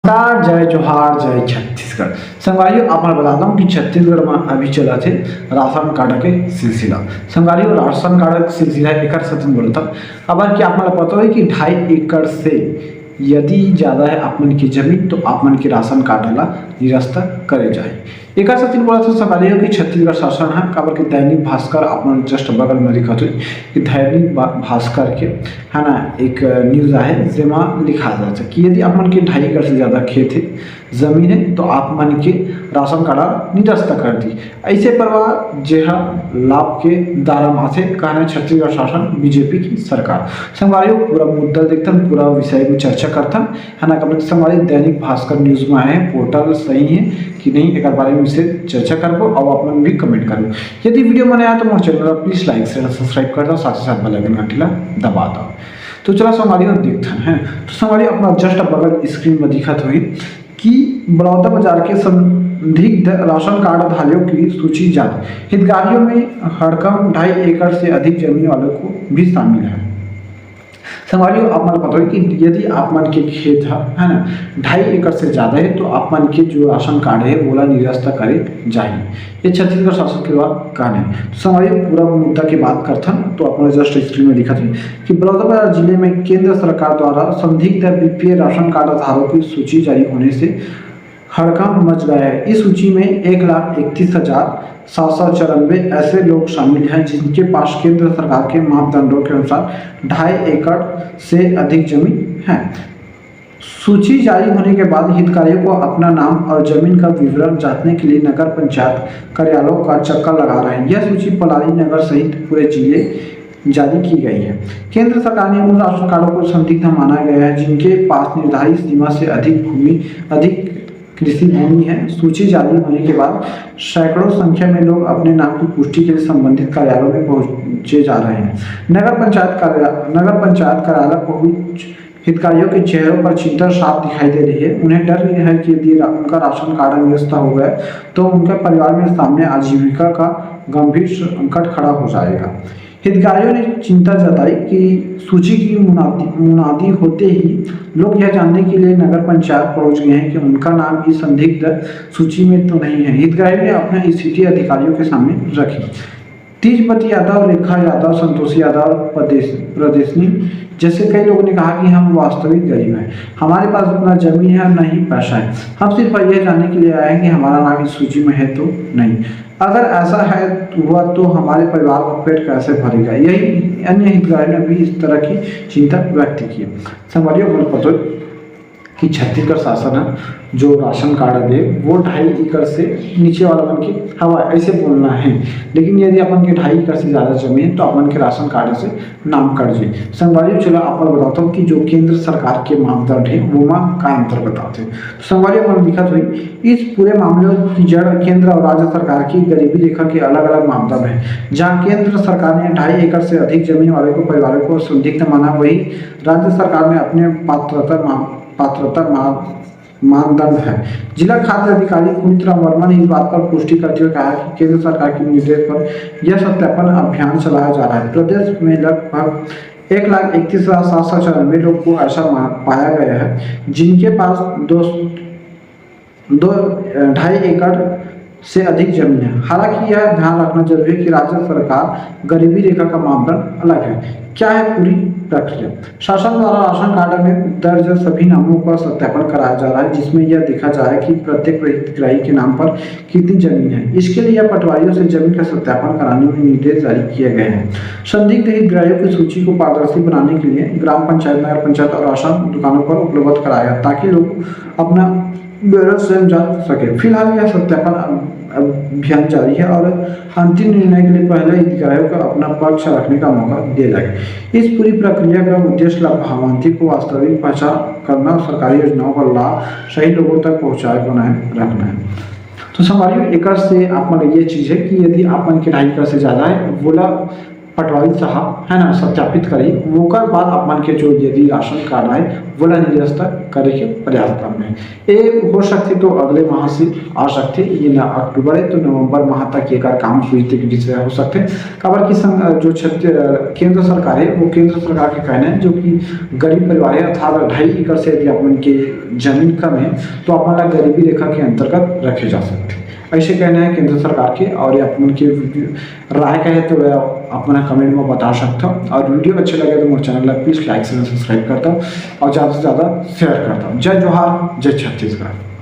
नमस्कार, जय जोहार, जय छत्तीसगढ़। संगवारियों आप मैं बताता हूँ कि छत्तीसगढ़ में अभी चला थे राशन कार्ड के सिलसिला। संगवारियों राशन कार्ड सिलसिला एक सचिन बोलता अब कि आप मैं पता है कि 2.5 एकड़ से यदि ज़्यादा है आप मन की जमीन तो आप मन के राशन कार्ड ला निरस्त करे जाए। एक सचिन बोला था संगवारियों की छत्तीसगढ़ शासन है काबर कि दैनिक भास्कर आप मन जस्ट बगल में दिखत हुई कि दैनिक भास्कर के है ना एक न्यूज़ है जेमा लिखा जाता है कि यदि आप मन के 2.5 एकड़ से ज़्यादा खेत है जमीन है तो आप मन के राशन कार्ड निरस्त कर दी। ऐसे परवाह जेहा लाभ के दारा माथे कहना छत्तीसगढ़ शासन बीजेपी की सरकार। संगवारियों पूरा मुद्दा देखते पूरा विषय में चर्चा करता है ना कब संगवारी दैनिक भास्कर न्यूज़ में आए पोर्टल सही है कि नहीं एक बारे में से चर्चा करबो और आप भी कमेंट करो। यदि वीडियो मन आया तो मोर channel please like share subscribe कर दो साथ ही साथ बेल आइकन घंटी ला दबा दो। तो चला संगवारियों देखते हैं तो संगवारियों अपना जस्ट बगल स्क्रीन में दिखत हुई कि बड़ौदा बाजार के संदिग्ध राशन कार्ड धारियों की सूची जारी। हितग्राहियों में हड़कम 2.5 एकड़ से अधिक जमीन वालों को भी शामिल है। संगवारियों आप मन पता है कि यदि आप मन के खेत है ना 2.5 एकड़ से ज़्यादा है तो आप मन के जो राशन कार्ड है वो निरस्त करे जाए। ये छत्तीसगढ़ शासन के द्वारा कहना है। तो संगवारियों पूरा मुद्दा की बात करते हैं तो अपने जस्ट स्क्रीन में दिखा था कि बलौदाबाजार जिले में केंद्र सरकार द्वारा संदिग्ध बीपीएल राशन कार्ड धारकों की सूची जारी होने से हड़कंप मच गया है। इस सूची में 1,31,794 ऐसे लोग शामिल हैं जिनके पास केंद्र सरकार के मापदंडों के अनुसार 2.5 एकड़ से अधिक जमीन है। सूची जारी होने के बाद हितग्राहियों को अपना नाम और जमीन का विवरण जांचने के लिए नगर पंचायत कार्यालयों का चक्कर लगा रहे हैं। यह सूची पलारी नगर सहित पूरे जिले जारी की गई है। केंद्र सरकार ने उन राशन कार्डों को संदिग्ध माना गया है जिनके पास निर्धारित सीमा से अधिक कृषि भूमि है। सूची जारी होने के बाद सैकड़ों संख्या में लोग अपने नाम की पुष्टि के लिए संबंधित कार्यालयों में पहुंचे जा रहे हैं। नगर पंचायत कार्यालय पहुंच हितग्राहियों के चेहरों पर चिंता साफ दिखाई दे रही है। उन्हें डर है कि यदि उनका राशन कार्ड निरस्त हो गया तो उनके परिवार में सामने आजीविका का गंभीर संकट खड़ा हो जाएगा। हितग्राहियों ने चिंता जताई कि सूची की मुनादी होते ही लोग यह जानने के लिए नगर पंचायत पहुंच गए हैं कि उनका नाम इस संदिग्ध सूची में तो नहीं है। हितग्राहियों ने अपनी स्थिति अधिकारियों के सामने रखी। तेजपति यादव, रेखा यादव, संतोषी यादव, प्रदेशनी जैसे कई लोगों ने कहा कि हम वास्तविक गरीब हैं, हमारे पास उतना जमीन है और नहीं पैसा है, हम सिर्फ यह जानने के लिए आए हैं कि हमारा नाम इस सूची में है तो नहीं। अगर ऐसा है हुआ तो हमारे परिवार का पेट कैसे भरेगा। यही अन्य हितग्राहियों ने भी इस तरह की चिंता व्यक्त की। संगवारियों को पता कि छत्तीसगढ़ शासन है जो राशन कार्ड दे वो 2.5 एकड़ से नीचे वाला मन के हवा ऐसे बोलना है, लेकिन यदि अपन के 2.5 एकड़ से ज़्यादा जमीन तो अपन के राशन कार्ड से नाम कट जाए। संगवारियों चलो आपको बताता हूँ कि जो केंद्र सरकार के मापदंड है वो माँ का अंतर बताते हैं। तो संगवारियों मन दिक्कत हुई इस पूरे मामले की जड़ केंद्र और राज्य सरकार की गरीबी रेखा के अलग अलग मापदंड है। जहाँ केंद्र सरकार ने 2.5 एकड़ से अधिक जमीन वाले को परिवारों को संदिग्ध माना, वही राज्य सरकार ने अपने पात्रता मानदंड है। जिला खाद्य अधिकारी कुमित्रा वर्मा ने इस बात पर पुष्टि करते हुए कहा कि केंद्र सरकार के निर्देश पर यह सत्यापन अभियान चलाया जा रहा है। प्रदेश में लगभग 1,31,794 लोग को ऐसा पाया गया है जिनके पास 2.5 एकड़ से अधिक जमीन है। हालांकि यह ध्यान रखना जरूरी है कि राज्य सरकार गरीबी रेखा का मापदंड अलग है। क्या है पूरी प्रक्रिया? शासन द्वारा राशन कार्ड में दर्ज सभी नामों का सत्यापन कराया जा रहा है जिसमें यह देखा जाए कि प्रत्येक हितग्राही के नाम पर कितनी जमीन है। इसके लिए यह पटवारियों से जमीन का सत्यापन कराने में निर्देश जारी किए गए हैं। संदिग्ध हितग्राहियों की सूची को पारदर्शी बनाने के लिए ग्राम पंचायत, नगर पंचायत और राशन दुकानों पर उपलब्ध कराया ताकि लोग अपना ब्यौरा स्वयं जान सके। फिलहाल यह सत्यापन अभियान जारी है और अंतिम निर्णय के लिए पहले हितग्राहियों को अपना पक्ष रखने का मौका दिया जाएगा। इस पूरी प्रक्रिया का उद्देश्य लाभार्थी को वास्तविक पहचान करना, सरकारी योजनाओं का लाभ सही लोगों तक पहुँचाए बनाए रखना है। तो संगवारियों एकड़ से आप मन ये चीज़ है कि यदि आप मन के 2.5 एकड़ से ज़्यादा है बोला पटवारी साहब है ना सत्यापित करी ओकर बाद अपन के जो यदि राशन कार्ड आए बोला निरस्त करे के प्रयास करना है। ये हो सकते तो अगले माह से आ सकते, ये ना अक्टूबर है तो नवंबर माह तक ये काम सुविधा के विषय हो सकते हैं। खबर की जो केंद्र सरकार है वो केंद्र सरकार के कहना है जो कि गरीब परिवार है अर्थात 2.5 एकड़ से यदि अपन के जमीन कम है तो अपन गरीबी रेखा के अंतर्गत रखे जा सकते हैं, ऐसे कहना है केंद्र सरकार के। और अपन की राय का है तो अपना कमेंट में बता सकता हूँ। और वीडियो अच्छे लगे तो मेरे चैनल प्लीज़ लाइक से सब्सक्राइब करता हूँ और ज़्यादा से ज़्यादा शेयर करता हूँ। जय जोहार, जय छत्तीसगढ़।